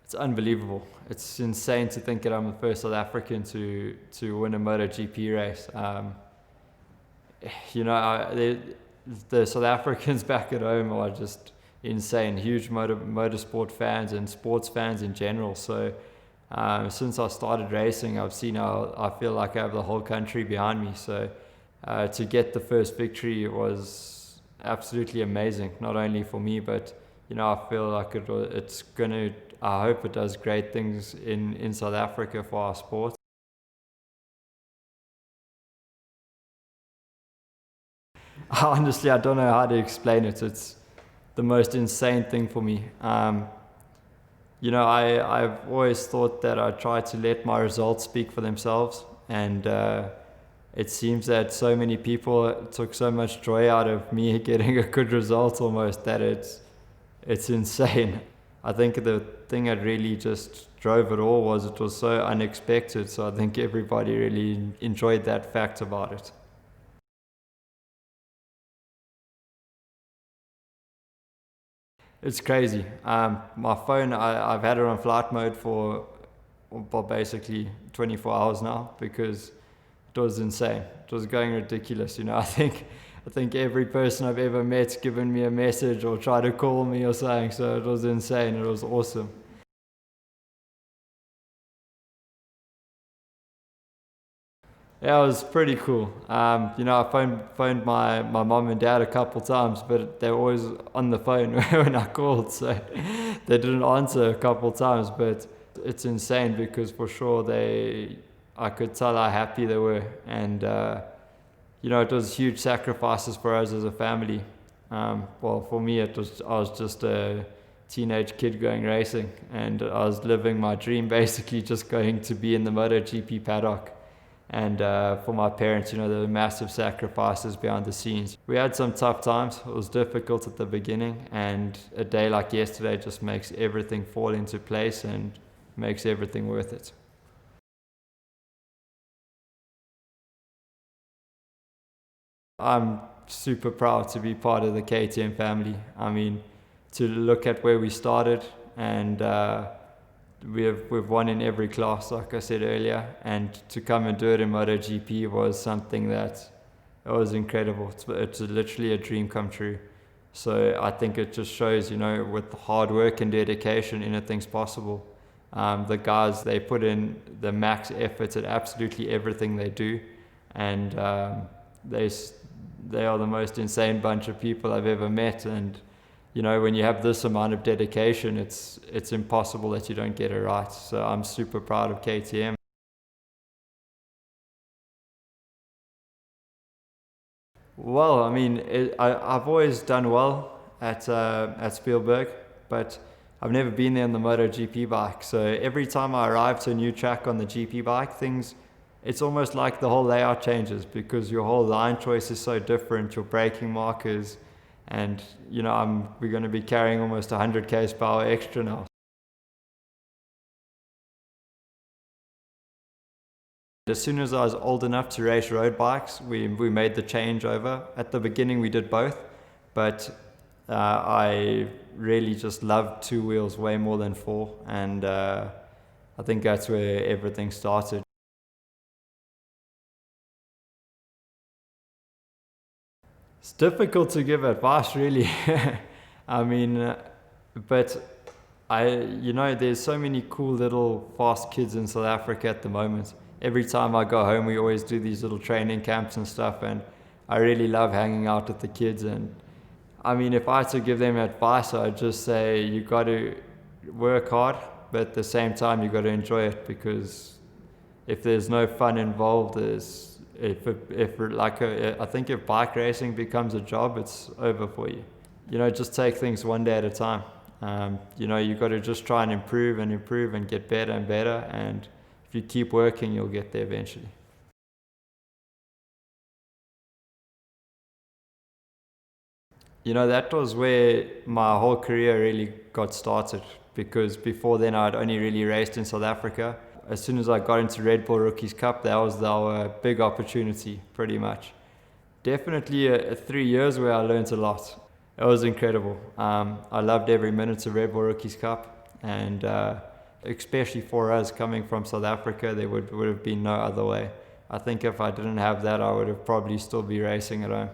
It's unbelievable. It's insane to think that I'm the first South African to win a MotoGP race. The South Africans back at home are just insane, huge motorsport fans and sports fans in general. So since I started racing, I've seen how I feel like I have the whole country behind me. So to get the first victory was absolutely amazing, not only for me, but I feel like I hope it does great things in South Africa for our sport. Honestly, I don't know how to explain it. It's the most insane thing for me. I've always thought that I try to let my results speak for themselves, and it seems that so many people took so much joy out of me getting a good result almost that it's insane. I think the thing that really just drove it all was it was so unexpected, so I think everybody really enjoyed that fact about it. It's crazy. My phone, I've had it on flight mode for basically 24 hours now because it was insane. It was going ridiculous. I think every person I've ever met's given me a message or tried to call me or something. So it was insane. It was awesome. Yeah, it was pretty cool. I phoned my mom and dad a couple times, but they were always on the phone when I called, so they didn't answer a couple times. But it's insane because for sure I could tell how happy they were, and it was huge sacrifices for us as a family. Well, for me, I was just a teenage kid going racing, and I was living my dream, basically just going to be in the MotoGP paddock. And for my parents, there were massive sacrifices behind the scenes. We had some tough times. It was difficult at the beginning, and a day like yesterday just makes everything fall into place and makes everything worth it. I'm super proud to be part of the KTM family. I mean, to look at where we started, and we've won in every class, like I said earlier, and to come and do it in MotoGP was something that it was incredible. It's literally a dream come true. So I think it just shows, with hard work and dedication, anything's possible. The guys, they put in the max effort at absolutely everything they do, and they are the most insane bunch of people I've ever met. And when you have this amount of dedication, it's impossible that you don't get it right. So I'm super proud of KTM. Well, I mean, I've always done well at Spielberg, but I've never been there on the MotoGP bike. So every time I arrive to a new track on the GP bike, it's almost like the whole layout changes because your whole line choice is so different, your braking markers, and we're going to be carrying almost 100 k's per hour extra now. As soon as I was old enough to race road bikes, we made the change over. At the beginning we did both, but I really just loved two wheels way more than four, and I think that's where everything started. It's difficult to give advice, really. I mean, but there's so many cool little fast kids in South Africa at the moment. Every time I go home, we always do these little training camps and stuff, and I really love hanging out with the kids. And I mean, if I had to give them advice, I'd just say you got to work hard, but at the same time, you got to enjoy it, because if there's no fun involved, I think if bike racing becomes a job, it's over for you. Just take things one day at a time. You got to just try and improve and get better and better. And if you keep working, you'll get there eventually. That was where my whole career really got started, because before then I'd only really raced in South Africa. As soon as I got into Red Bull Rookies Cup, that was our big opportunity, pretty much. Definitely 3 years where I learned a lot. It was incredible. I loved every minute of Red Bull Rookies Cup, and especially for us coming from South Africa, there would have been no other way. I think if I didn't have that, I would have probably still be racing at home.